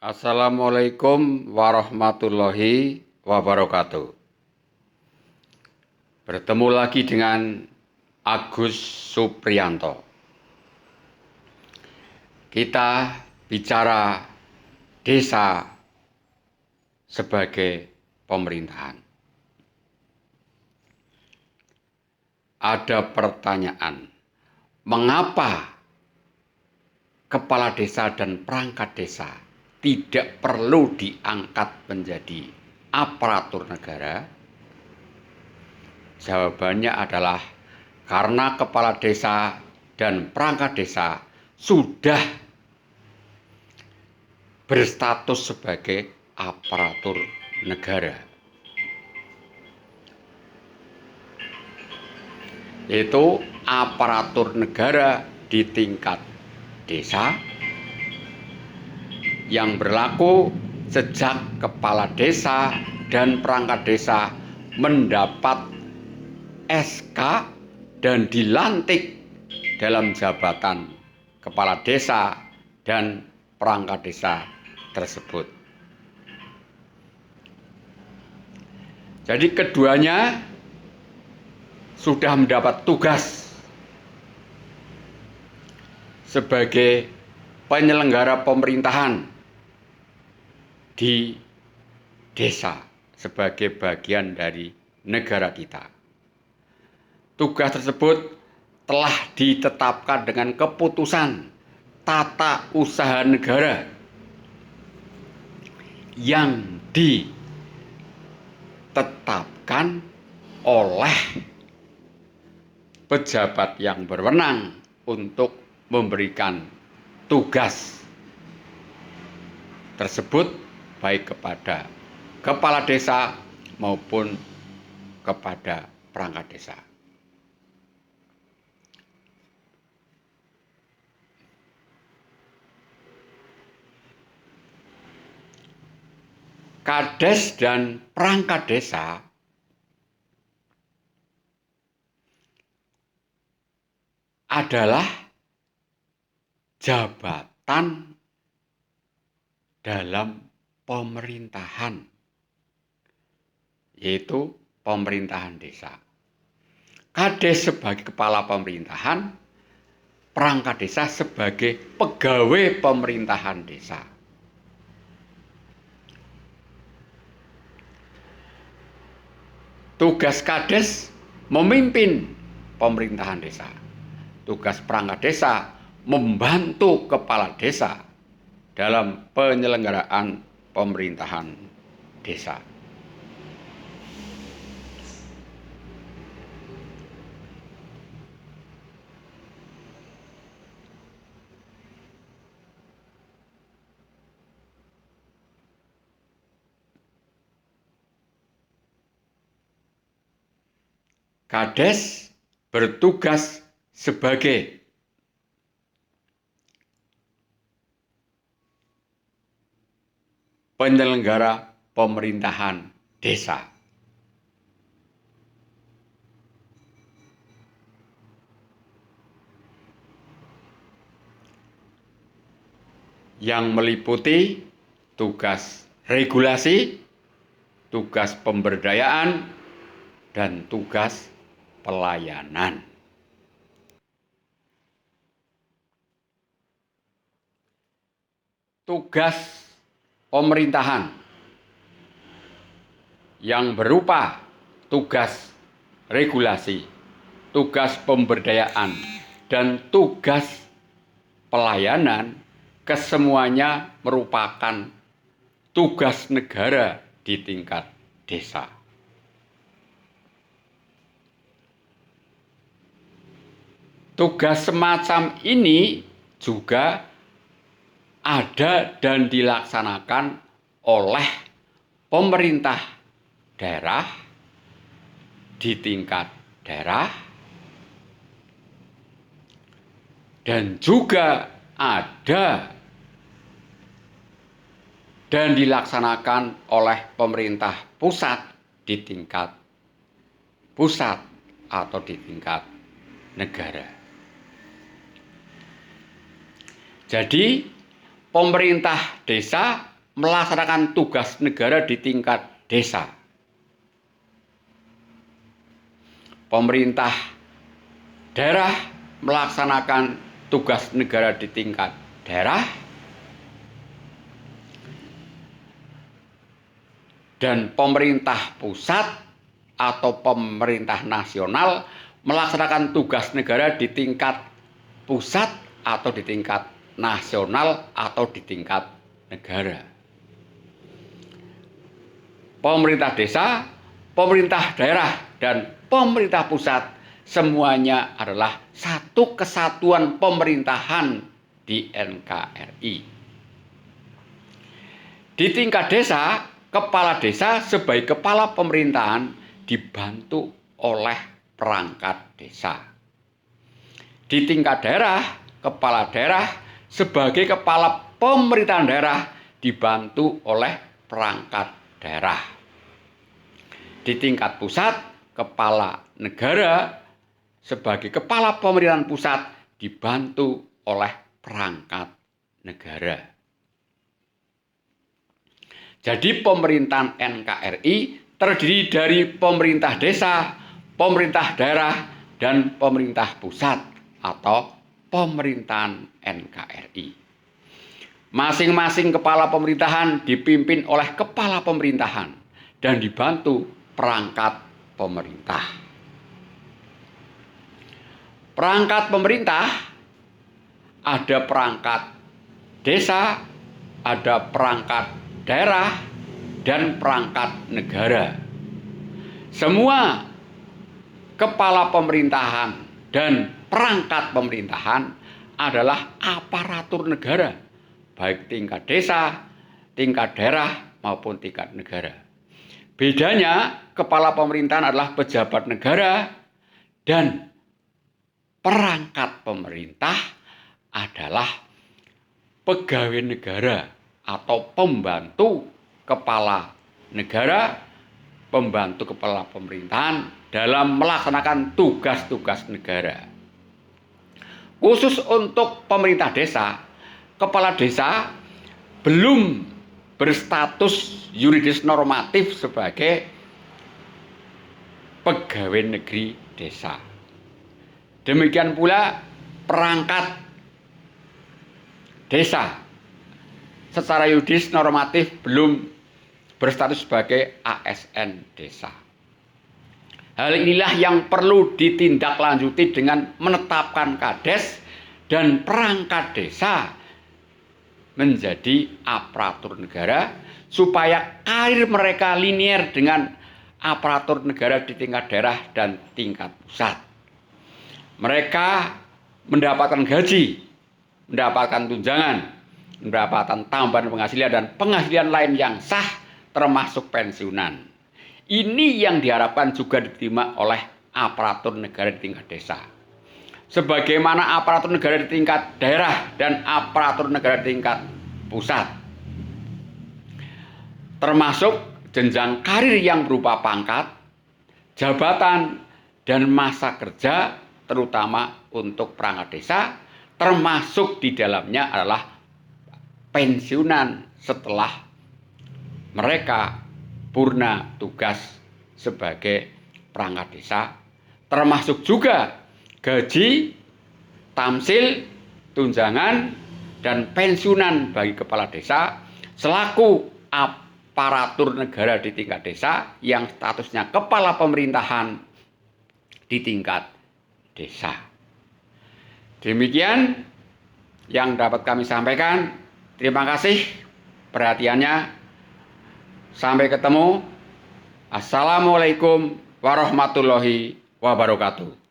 Assalamualaikum warahmatullahi wabarakatuh. Bertemu lagi dengan Agus Supriyanto. Kita bicara desa sebagai pemerintahan. Ada pertanyaan, mengapa kepala desa dan perangkat desa tidak perlu diangkat menjadi aparatur negara? Jawabannya adalah karena kepala desa dan perangkat desa sudah berstatus sebagai aparatur negara. Yaitu aparatur negara di tingkat desa yang berlaku sejak kepala desa dan perangkat desa mendapat SK dan dilantik dalam jabatan kepala desa dan perangkat desa tersebut. Jadi keduanya sudah mendapat tugas sebagai penyelenggara pemerintahan di desa sebagai bagian dari negara kita. Tugas tersebut telah ditetapkan dengan keputusan tata usaha negara yang ditetapkan oleh pejabat yang berwenang untuk memberikan tugas tersebut baik kepada kepala desa maupun kepada perangkat desa. Kades dan perangkat desa adalah jabatan dalam pemerintahan, yaitu pemerintahan desa. Kades sebagai kepala pemerintahan, perangkat desa sebagai pegawai pemerintahan desa. Tugas kades memimpin pemerintahan desa. Tugas perangkat desa membantu kepala desa dalam penyelenggaraan pemerintahan desa. Kades bertugas sebagai penyelenggara pemerintahan desa. Yang meliputi tugas regulasi, tugas pemberdayaan, dan tugas pelayanan. Tugas pemerintahan yang berupa tugas regulasi, tugas pemberdayaan, dan tugas pelayanan kesemuanya merupakan tugas negara di tingkat desa. Tugas semacam ini juga ada dan dilaksanakan oleh pemerintah daerah di tingkat daerah dan juga ada dan dilaksanakan oleh pemerintah pusat di tingkat pusat atau di tingkat negara. Jadi pemerintah desa melaksanakan tugas negara di tingkat desa. Pemerintah daerah melaksanakan tugas negara di tingkat daerah, dan pemerintah pusat atau pemerintah nasional melaksanakan tugas negara di tingkat pusat atau di tingkat nasional atau di tingkat negara. Pemerintah desa, pemerintah daerah, dan pemerintah pusat semuanya adalah satu kesatuan pemerintahan di NKRI. Di tingkat desa, kepala desa sebagai kepala pemerintahan dibantu oleh perangkat desa. Di tingkat daerah, kepala daerah sebagai kepala pemerintahan daerah dibantu oleh perangkat daerah. Di tingkat pusat, kepala negara sebagai kepala pemerintahan pusat dibantu oleh perangkat negara. Jadi pemerintahan NKRI terdiri dari pemerintah desa, pemerintah daerah, dan pemerintah pusat atau pemerintahan NKRI. Masing-masing kepala pemerintahan dipimpin oleh kepala pemerintahan dan dibantu perangkat pemerintah. Perangkat pemerintah ada perangkat desa, ada perangkat daerah, dan perangkat negara. Semua kepala pemerintahan dan perangkat pemerintahan adalah aparatur negara, baik tingkat desa, tingkat daerah, maupun tingkat negara. Bedanya, kepala pemerintahan adalah pejabat negara dan perangkat pemerintah adalah pegawai negara atau pembantu kepala negara, pembantu kepala pemerintahan dalam melaksanakan tugas-tugas negara. Khusus untuk pemerintah desa, kepala desa belum berstatus yuridis normatif sebagai pegawai negeri desa. Demikian pula perangkat desa secara yuridis normatif belum berstatus sebagai ASN desa. Hal inilah yang perlu ditindaklanjuti dengan menetapkan kades dan perangkat desa menjadi aparatur negara supaya karir mereka linier dengan aparatur negara di tingkat daerah dan tingkat pusat. Mereka mendapatkan gaji, mendapatkan tunjangan, mendapatkan tambahan penghasilan dan penghasilan lain yang sah termasuk pensiunan. Ini yang diharapkan juga diterima oleh aparatur negara di tingkat desa. Sebagaimana aparatur negara di tingkat daerah dan aparatur negara di tingkat pusat. Termasuk jenjang karir yang berupa pangkat, jabatan, dan masa kerja terutama untuk perangkat desa, termasuk di dalamnya adalah pensiunan setelah mereka purna tugas sebagai perangkat desa, termasuk juga gaji, tamsil, tunjangan, dan pensiunan bagi kepala desa selaku aparatur negara di tingkat desa yang statusnya kepala pemerintahan di tingkat desa. Demikian yang dapat kami sampaikan. Terima kasih perhatiannya. Sampai ketemu. Assalamualaikum warahmatullahi wabarakatuh.